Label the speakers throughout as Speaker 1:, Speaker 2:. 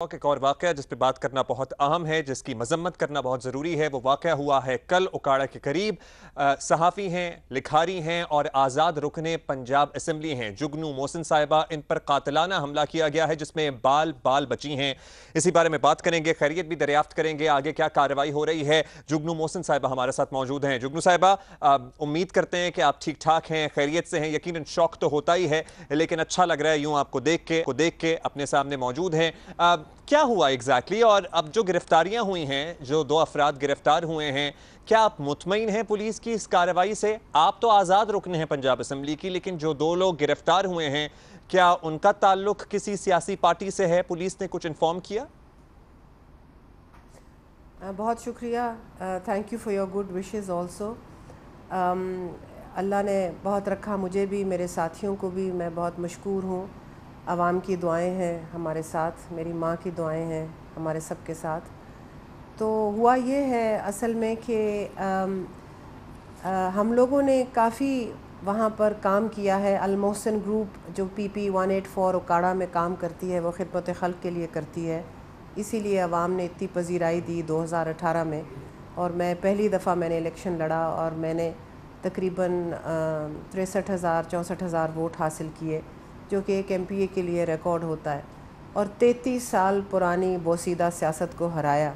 Speaker 1: एक और वाक़या जिस पे बात करना बहुत अहम है, जिसकी मजम्मत करना बहुत ज़रूरी है, वो वाक़या हुआ है कल उकाड़ा के करीब। सहाफ़ी हैं, लिखारी हैं और आज़ाद रुकने पंजाब असम्बली हैं जुगनू मोहसिन साहिबा, इन पर कातिलाना हमला किया गया है जिसमें बाल बाल बची हैं। इसी बारे में बात करेंगे, खैरियत भी दरियाफ्त करेंगे, आगे क्या कार्रवाई हो रही है। जुगनू मोहसिन साहिबा हमारे साथ मौजूद हैं। जुगनू साहिबा, उम्मीद करते हैं कि आप ठीक ठाक हैं, खैरियत से हैं। यकीनन शौक तो होता ही है, लेकिन अच्छा लग रहा है यूँ आपको देख के अपने सामने मौजूद हैं। क्या हुआ एग्जैक्टली और अब जो गिरफ्तारियां हुई हैं, जो दो अफराद गिरफ्तार हुए हैं, क्या आप मुतमईन हैं पुलिस की इस कार्रवाई से? आप तो आज़ाद रुकने हैं पंजाब असम्बली की, लेकिन जो दो लोग गिरफ्तार हुए हैं, क्या उनका ताल्लुक किसी सियासी पार्टी से है? पुलिस ने कुछ इन्फॉर्म किया?
Speaker 2: बहुत शुक्रिया। Thank you for your good wishes also. Allah ने बहुत रखा, मुझे भी, मेरे साथियों को भी। मैं बहुत मशकूर हूँ। आवाम की दुआएं हैं हमारे साथ, मेरी माँ की दुआएं हैं हमारे सब के साथ। तो हुआ ये है असल में कि हम लोगों ने काफ़ी वहाँ पर काम किया है। अल मोहसिन ग्रुप जो PP 184 उकाड़ा में काम करती है, वो खिदमत खल्क के लिए करती है। इसीलिए अवाम ने इतनी पजीराई दी 2018 में, और मैं पहली दफ़ा मैंने इलेक्शन लड़ा और मैंने तकरीबन 63,000-64,000 वोट हासिल किए, जो कि एक MPA के लिए रिकॉर्ड होता है, और 33 साल पुरानी बोसीदा सियासत को हराया।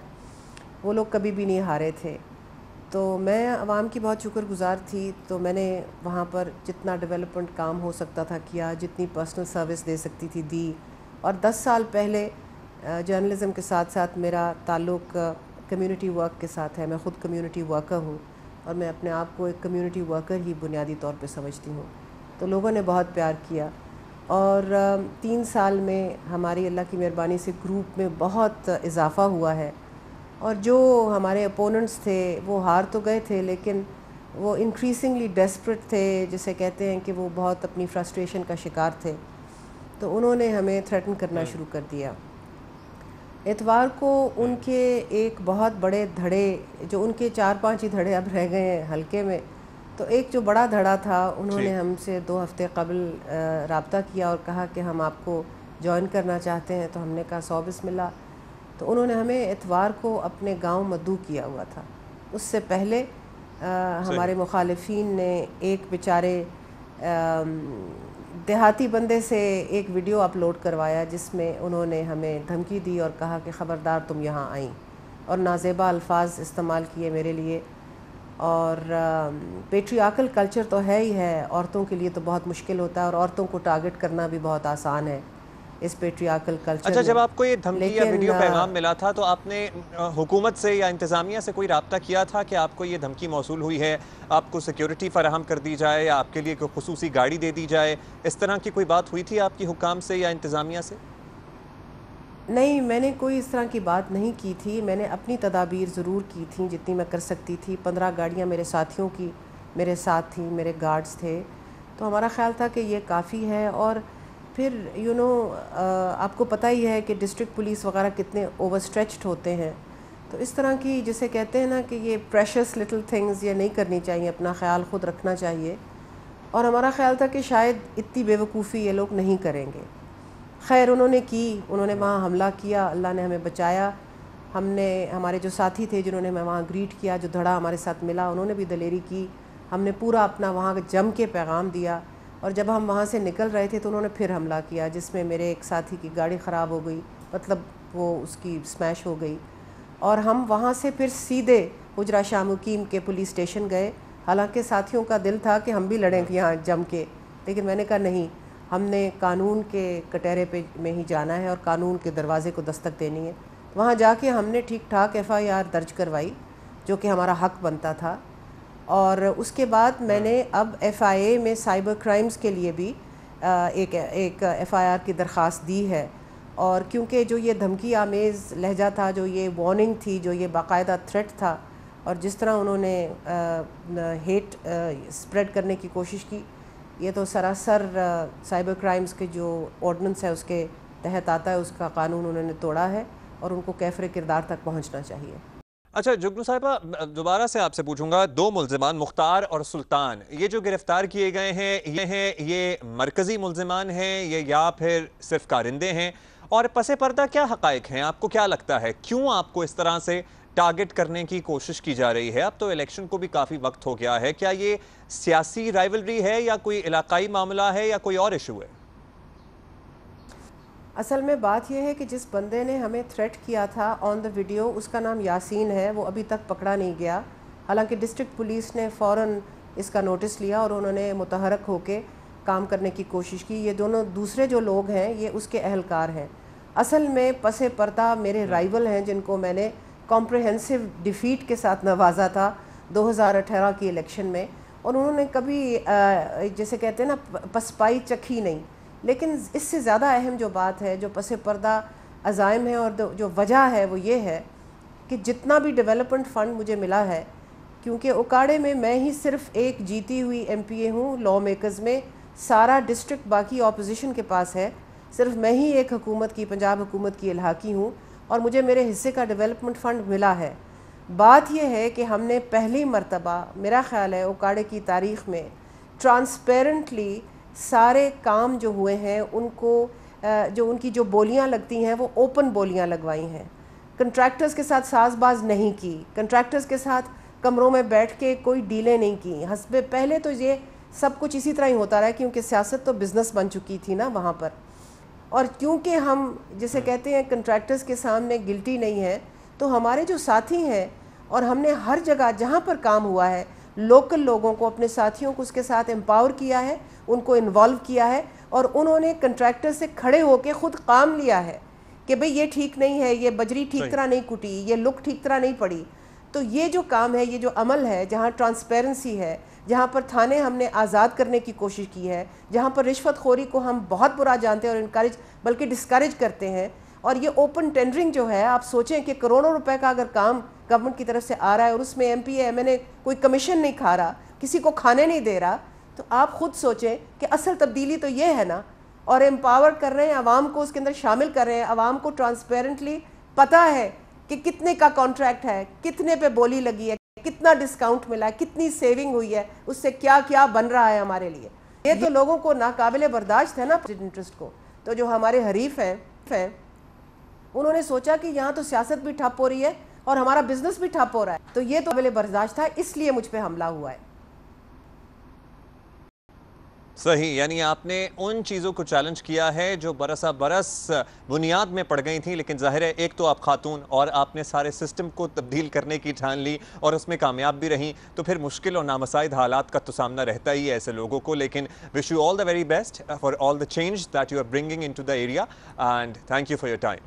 Speaker 2: वो लोग कभी भी नहीं हारे थे। तो मैं आवाम की बहुत शुक्रगुज़ार थी। तो मैंने वहाँ पर जितना डेवलपमेंट काम हो सकता था किया, जितनी पर्सनल सर्विस दे सकती थी दी। और 10 साल पहले जर्नलिज़म के साथ साथ मेरा ताल्लुक़ कम्युनिटी वर्क के साथ है। मैं ख़ुद कम्युनिटी वर्कर हूँ और मैं अपने आप को एक कम्युनिटी वर्कर ही बुनियादी तौर पे समझती हूँ। तो लोगों ने बहुत प्यार किया, और 3 साल में हमारी अल्लाह की मेहरबानी से ग्रुप में बहुत इजाफ़ा हुआ है। और जो हमारे अपोनेंट्स थे वो हार तो गए थे, लेकिन वो इंक्रीजिंगली डेस्परेट थे, जिसे कहते हैं कि वो बहुत अपनी फ्रस्ट्रेशन का शिकार थे। तो उन्होंने हमें थ्रेटन करना शुरू कर दिया। इतवार को उनके एक बहुत बड़े धड़े, जो उनके 4-5 ही धड़े अब रह गए हैं हल्के में, तो एक जो बड़ा धड़ा था, उन्होंने हमसे 2 हफ़्ते कबल रब्ता किया और कहा कि हम आपको जॉइन करना चाहते हैं। तो हमने कहा 100 बिस्मिल्लाह। तो उन्होंने हमें इतवार को अपने गांव मद्दू किया हुआ था। उससे पहले हमारे मुखालिफिन ने एक बेचारे देहाती बंदे से एक वीडियो अपलोड करवाया, जिसमें उन्होंने हमें धमकी दी और कहा कि ख़बरदार तुम यहाँ आई, और नाज़ेबा अल्फाज इस्तेमाल किए मेरे लिए। और पेट्रियार्कल कल्चर तो है ही है, औरतों के लिए तो बहुत मुश्किल होता है, और औरतों को टारगेट करना भी बहुत आसान है इस पेट्रियार्कल कल्चर
Speaker 1: अच्छा,
Speaker 2: में।
Speaker 1: जब आपको ये धमकी या
Speaker 2: लेकिन
Speaker 1: वीडियो पैगाम मिला था, तो आपने हुकूमत से या इंतज़ामिया से कोई राब्ता किया था कि आपको ये धमकी मौसूल हुई है, आपको सिक्योरिटी फराहम कर दी जाए या आपके लिए कोई खुसूसी गाड़ी दे दी जाए? इस तरह की कोई बात हुई थी आपकी हुकाम से या इंतज़ामिया से?
Speaker 2: नहीं, मैंने कोई इस तरह की बात नहीं की थी। मैंने अपनी तदाबीर ज़रूर की थी जितनी मैं कर सकती थी। 15 गाड़ियाँ मेरे साथियों की मेरे साथ थी, मेरे गार्ड्स थे। तो हमारा ख़्याल था कि ये काफ़ी है। और फिर आपको पता ही है कि डिस्ट्रिक्ट पुलिस वगैरह कितने ओवरस्ट्रेच्ड होते हैं। तो इस तरह की, जिसे कहते हैं ना कि ये प्रेशस लिटिल थिंग्स, ये नहीं करनी चाहिए, अपना ख़्याल ख़ुद रखना चाहिए। और हमारा ख़्याल था कि शायद इतनी बेवकूफ़ी ये लोग नहीं करेंगे। खैर उन्होंने की, उन्होंने वहाँ हमला किया, अल्लाह ने हमें बचाया। हमने, हमारे जो साथी थे जिन्होंने हमें वहाँ ग्रीट किया, जो धड़ा हमारे साथ मिला, उन्होंने भी दलेरी की। हमने पूरा अपना वहाँ जम के पैगाम दिया। और जब हम वहाँ से निकल रहे थे तो उन्होंने फिर हमला किया, जिसमें मेरे एक साथी की गाड़ी ख़राब हो गई, मतलब वो उसकी स्मैश हो गई। और हम वहाँ से फिर सीधे हुजरा शाह मुकीम के पुलिस स्टेशन गए। हालांकि साथियों का दिल था कि हम भी लड़ें यहाँ जम के, लेकिन मैंने कहा नहीं, हमने कानून के कटहरे पे में ही जाना है और कानून के दरवाज़े को दस्तक देनी है। वहाँ जाके हमने ठीक ठाक FIR दर्ज करवाई, जो कि हमारा हक बनता था। और उसके बाद मैंने अब FIA में साइबर क्राइम्स के लिए भी एक FIR की दरख्वास्त दी है। और क्योंकि जो ये धमकी आमेज़ लहजा था, जो ये वार्निंग थी, जो ये बाकायदा थ्रेट था, और जिस तरह उन्होंने हेट स्प्रेड करने की कोशिश की, ये तो सरासर साइबर क्राइम्स के जो ऑर्डिनेंस है उसके तहत आता है। उसका कानून उन्होंने तोड़ा है और उनको कैफरे किरदार तक पहुंचना चाहिए।
Speaker 1: अच्छा जुगनू साहिबा, दोबारा से आपसे पूछूंगा, दो मुल्जिमान मुख्तार और सुल्तान, ये जो गिरफ्तार किए गए हैं, ये मरकजी मुल्जिमान हैं, ये या फिर सिर्फ कारिंदे हैं? اور پس پردہ کیا حقائق ہیں؟ آپ کو کیا لگتا ہے کیوں آپ کو اس طرح سے ٹارگٹ کرنے کی کوشش کی جا رہی ہے؟ اب تو الیکشن کو بھی کافی وقت ہو گیا ہے، کیا یہ سیاسی رائیولری ہے یا کوئی علاقائی معاملہ ہے یا کوئی اور ایشو ہے؟
Speaker 2: اصل میں بات یہ ہے کہ جس بندے نے ہمیں تھریٹ کیا تھا آن دا ویڈیو، اس کا نام یاسین ہے، وہ ابھی تک پکڑا نہیں گیا، حالانکہ ڈسٹرکٹ پولیس نے فوراً اس کا نوٹس لیا اور انہوں نے متحرک ہو کے کام کرنے کی کوشش کی۔ یہ دونوں دوسرے جو لوگ ہیں یہ اس کے اہلکار ہیں۔ اصل میں پس پردہ میرے رائیول ہیں جن کو میں نے کمپریہنسو ڈیفیٹ کے ساتھ نوازا تھا 2018 کی الیکشن میں، اور انہوں نے کبھی جیسے کہتے ہیں نا پسپائی چکھی نہیں۔ لیکن اس سے زیادہ اہم جو بات ہے، جو پس پردہ عزائم ہے اور جو وجہ ہے وہ یہ ہے کہ جتنا بھی ڈیولپمنٹ فنڈ مجھے ملا ہے، کیونکہ اکاڑے میں میں ہی صرف ایک جیتی ہوئی ایم پی اے ہوں، لا میکرز میں سارا ڈسٹرکٹ باقی اپوزیشن کے پاس ہے، صرف میں ہی ایک حکومت کی، پنجاب حکومت کی الحاقی ہوں، اور مجھے میرے حصے کا ڈیولپمنٹ فنڈ ملا ہے۔ بات یہ ہے کہ ہم نے پہلی مرتبہ میرا خیال ہے اکاڑے کی تاریخ میں ٹرانسپیرنٹلی سارے کام جو ہوئے ہیں ان کو جو ان کی جو بولیاں لگتی ہیں وہ اوپن بولیاں لگوائی ہیں، کنٹریکٹرز کے ساتھ ساز باز نہیں کی، کنٹریکٹرز کے ساتھ کمروں میں بیٹھ کے کوئی ڈیلیں نہیں کی۔ حسب پہلے تو یہ سب کچھ اسی طرح ہی ہوتا رہا کیونکہ سیاست تو بزنس بن چکی تھی نا وہاں پر، اور کیونکہ ہم جسے کہتے ہیں کنٹریکٹرز کے سامنے گلٹی نہیں ہے، تو ہمارے جو ساتھی ہیں اور ہم نے ہر جگہ جہاں پر کام ہوا ہے لوکل لوگوں کو، اپنے ساتھیوں کو اس کے ساتھ امپاور کیا ہے، ان کو انوالو کیا ہے، اور انہوں نے کنٹریکٹر سے کھڑے ہو کے خود کام لیا ہے کہ بھئی یہ ٹھیک نہیں ہے، یہ بجری ٹھیک طرح نہیں کٹی، یہ لک ٹھیک طرح نہیں پڑی۔ تو یہ جو کام ہے، یہ جو عمل ہے، جہاں ٹرانسپیرنسی ہے، جہاں پر تھانے ہم نے آزاد کرنے کی کوشش کی ہے، جہاں پر رشوت خوری کو ہم بہت برا جانتے ہیں اور انکریج بلکہ ڈسکریج کرتے ہیں، اور یہ اوپن ٹینڈرنگ جو ہے، آپ سوچیں کہ کروڑوں روپے کا اگر کام گورنمنٹ کی طرف سے آ رہا ہے اور اس میں M P A M N A کوئی کمیشن نہیں کھا رہا، کسی کو کھانے نہیں دے رہا، تو آپ خود سوچیں کہ اصل تبدیلی تو یہ ہے نا۔ اور امپاور کر رہے ہیں عوام کو، اس کے اندر شامل کر رہے ہیں عوام کو، ٹرانسپیرنٹلی پتہ ہے کہ کتنے کا کانٹریکٹ ہے، کتنے پہ بولی لگی ہے، کتنا ڈسکاؤنٹ ملا ہے، کتنی سیونگ ہوئی ہے، اس سے کیا کیا بن رہا ہے ہمارے لیے۔ یہ تو لوگوں کو ناقابل برداشت ہے نا انٹرسٹ کو۔ تو جو ہمارے حریف ہیں انہوں نے سوچا کہ یہاں تو سیاست بھی ٹھپ ہو رہی ہے اور ہمارا بزنس بھی ٹھپ ہو رہا ہے، تو یہ تو قابل برداشت تھا، اس لیے مجھ پہ حملہ ہوا ہے۔
Speaker 1: صحیح، یعنی آپ نے ان چیزوں کو چیلنج کیا ہے جو برسا برس بنیاد میں پڑ گئی تھیں، لیکن ظاہر ہے ایک تو آپ خاتون اور آپ نے سارے سسٹم کو تبدیل کرنے کی ٹھان لی اور اس میں کامیاب بھی رہیں، تو پھر مشکل اور نامساعد حالات کا تو سامنا رہتا ہی ہے ایسے لوگوں کو۔ لیکن wish you all the very best for all the change that you are bringing into the area and thank you for your time.